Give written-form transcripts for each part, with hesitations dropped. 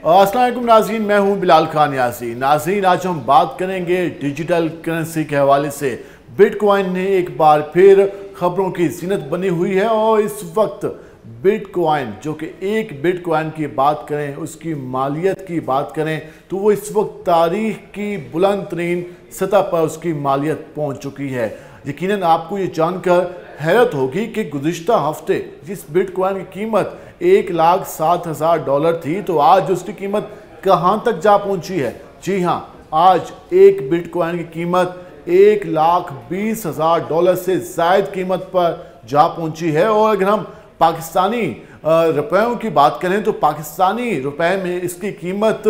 अस्सलाम वालेकुम नाज़रीन, मैं हूं बिलाल खान यासी। नाज़रीन, आज हम बात करेंगे डिजिटल करेंसी के हवाले से। बिटकॉइन ने एक बार फिर खबरों की ज़ीनत बनी हुई है और इस वक्त बिटकॉइन, जो कि एक बिटकॉइन की बात करें, उसकी मालियत की बात करें तो वो इस वक्त तारीख की बुलंद तरीन सतह पर उसकी मालियत पहुंच चुकी है। यकीनन आपको ये जानकर हैरत होगी कि गुज़िश्ता हफ्ते जिस बिटकॉइन की कीमत $1,07,000 थी, तो आज उसकी कीमत कहां तक जा पहुंची है। जी हां, आज एक बिटकॉइन की कीमत $1,20,000 से ज़ायद कीमत पर जा पहुंची है। और अगर हम पाकिस्तानी रुपयों की बात करें तो पाकिस्तानी रुपए में इसकी कीमत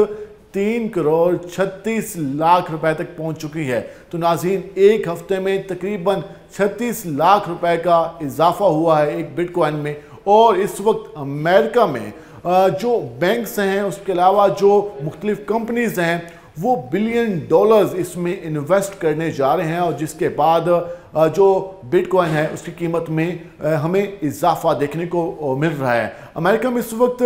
3,36,00,000 रुपए तक पहुंच चुकी है। तो नाज़रीन, एक हफ्ते में तकरीबन 36 लाख रुपए का इजाफा हुआ है एक बिटकॉइन में। और इस वक्त अमेरिका में जो बैंक्स हैं, उसके अलावा जो मुख्तलिफ कंपनीज हैं, वो $बिलियन इसमें इन्वेस्ट करने जा रहे हैं। और जिसके बाद जो बिटकॉइन है उसकी कीमत में हमें इजाफा देखने को मिल रहा है। अमेरिका में इस वक्त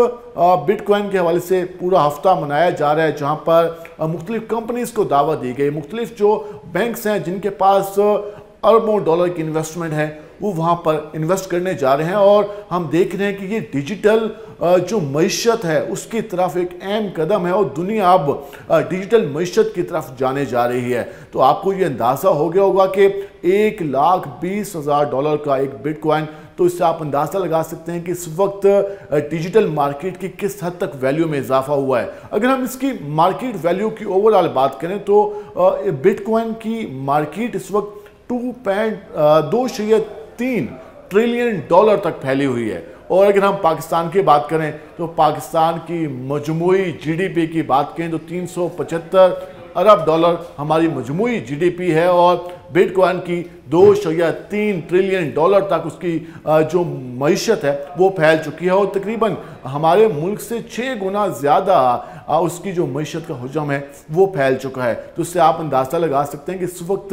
बिटकॉइन के हवाले से पूरा हफ्ता मनाया जा रहा है, जहां पर मुख्तलिफ कंपनीज को दावत दी गई। मुख्तलिफ जो बैंक्स हैं जिनके पास अरबों डॉलर की इन्वेस्टमेंट है, वो वहाँ पर इन्वेस्ट करने जा रहे हैं। और हम देख रहे हैं कि ये डिजिटल जो मईशत है उसकी तरफ एक अहम कदम है और दुनिया अब डिजिटल मईशत की तरफ जाने जा रही है। तो आपको ये अंदाज़ा हो गया होगा कि $1,20,000 का एक बिटकॉइन, तो इससे आप अंदाज़ा लगा सकते हैं कि इस वक्त डिजिटल मार्केट की किस हद तक वैल्यू में इजाफा हुआ है। अगर हम इसकी मार्केट वैल्यू की ओवरऑल बात करें तो बिटकॉइन की मार्केट इस वक्त $2.3 ट्रिलियन तक फैली हुई है। और अगर हम पाकिस्तान की बात करें तो पाकिस्तान की मजमूई जीडीपी की बात करें तो $375 अरब हमारी मजमूई जीडीपी है। और बिटकॉइन की $2.3 ट्रिलियन तक उसकी जो मईशत है वो फैल चुकी है। और तकरीबन हमारे मुल्क से 6 गुना ज़्यादा उसकी जो मईशत का हुजम है वो फैल चुका है। तो उससे आप अंदाज़ा लगा सकते हैं कि इस वक्त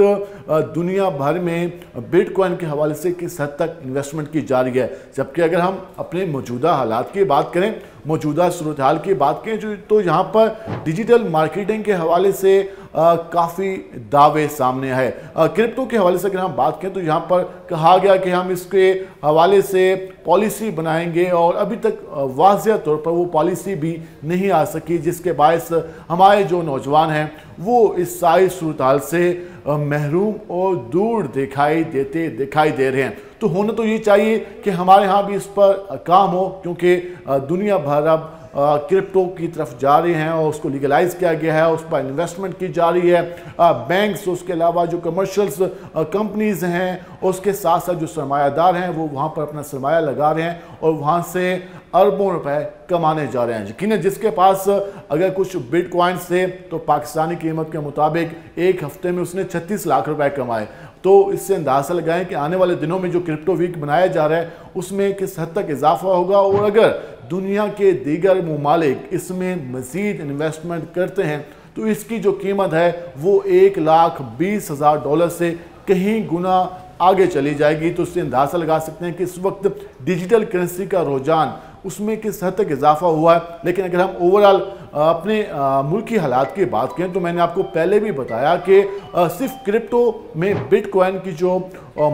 दुनिया भर में बिटकॉइन के हवाले से किस हद तक इन्वेस्टमेंट की जा रही है। जबकि अगर हम अपने मौजूदा हालात की बात करें, मौजूदा सूरत हाल की बात करें, तो यहाँ पर डिजिटल मार्केटिंग के हवाले से काफ़ी दावे सामने है। क्रिप्टो के हवाले से अगर हम बात करें तो यहाँ पर कहा गया कि हम इसके हवाले से पॉलिसी बनाएंगे, और अभी तक वाज़ेह तौर पर वो पॉलिसी भी नहीं आ सकी, जिसके बायस हमारे जो नौजवान हैं वो इस सारी सूरत हाल से महरूम और दूर दिखाई दे रहे हैं। तो होना तो ये चाहिए कि हमारे यहाँ भी इस पर काम हो, क्योंकि दुनिया भर अब क्रिप्टो की तरफ जा रहे हैं और उसको लीगलाइज किया गया है, उस पर इन्वेस्टमेंट की जा रही है। बैंक्स, उसके अलावा जो कमर्शियल्स कंपनीज हैं, उसके साथ साथ जो सरमायादार हैं वो वहाँ पर अपना सरमाया लगा रहे हैं और वहाँ से अरबों रुपए कमाने जा रहे हैं। यकीनन जिसके पास अगर कुछ बिटकॉइन से, तो पाकिस्तानी कीमत के मुताबिक एक हफ्ते में उसने 36 लाख रुपए कमाए। तो इससे अंदाज़ा लगाएं कि आने वाले दिनों में जो क्रिप्टो वीक बनाया जा रहा है उसमें किस हद तक इजाफा होगा। और अगर दुनिया के दीगर ममालिक इसमें मज़ीद इन्वेस्टमेंट करते हैं तो इसकी जो कीमत है वो $1,20,000 से कहीं गुना आगे चली जाएगी। तो उससे अंदाज़ा लगा सकते हैं कि इस वक्त डिजिटल करेंसी का रुझान उसमें किस हद तक इजाफा हुआ है। लेकिन अगर हम ओवरऑल अपने मुल्की हालात की बात करें तो मैंने आपको पहले भी बताया कि सिर्फ क्रिप्टो में बिटकॉइन की जो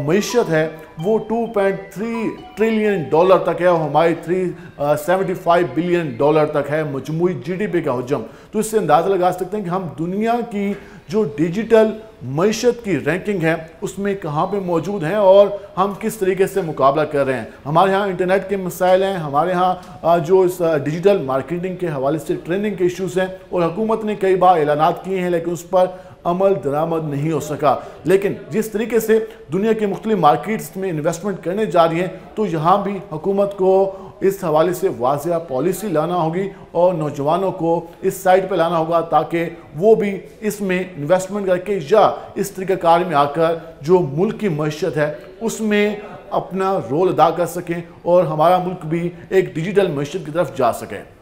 मईशत है वो $2.3 ट्रिलियन तक है और हमारी $375 बिलियन तक है मजमूई जीडीपी का हुजम। तो इससे अंदाज़ा लगा सकते हैं कि हम दुनिया की जो डिजिटल मईशत की रैंकिंग है उसमें कहाँ पे मौजूद हैं और हम किस तरीके से मुकाबला कर रहे हैं। हमारे यहाँ इंटरनेट के मसाइल हैं, हमारे यहाँ जो इस डिजिटल मार्केटिंग के हवाले से ट्रेनिंग के इश्यूज़ हैं, और हुकूमत ने कई बार ऐलानात किए हैं लेकिन उस पर अमल दरामद नहीं हो सका। लेकिन जिस तरीके से दुनिया की मुख्तलिफ मार्केट्स में इन्वेस्टमेंट करने जा रही है, तो यहाँ भी हुकूमत को इस हवाले से वाज़ेह पॉलिसी लाना होगी और नौजवानों को इस साइड पे लाना होगा ताकि वो भी इसमें इन्वेस्टमेंट करके या इस तरीक़ाकार में आकर जो मुल्क की मईशत है उसमें अपना रोल अदा कर सकें और हमारा मुल्क भी एक डिजिटल मईशत की तरफ जा सके।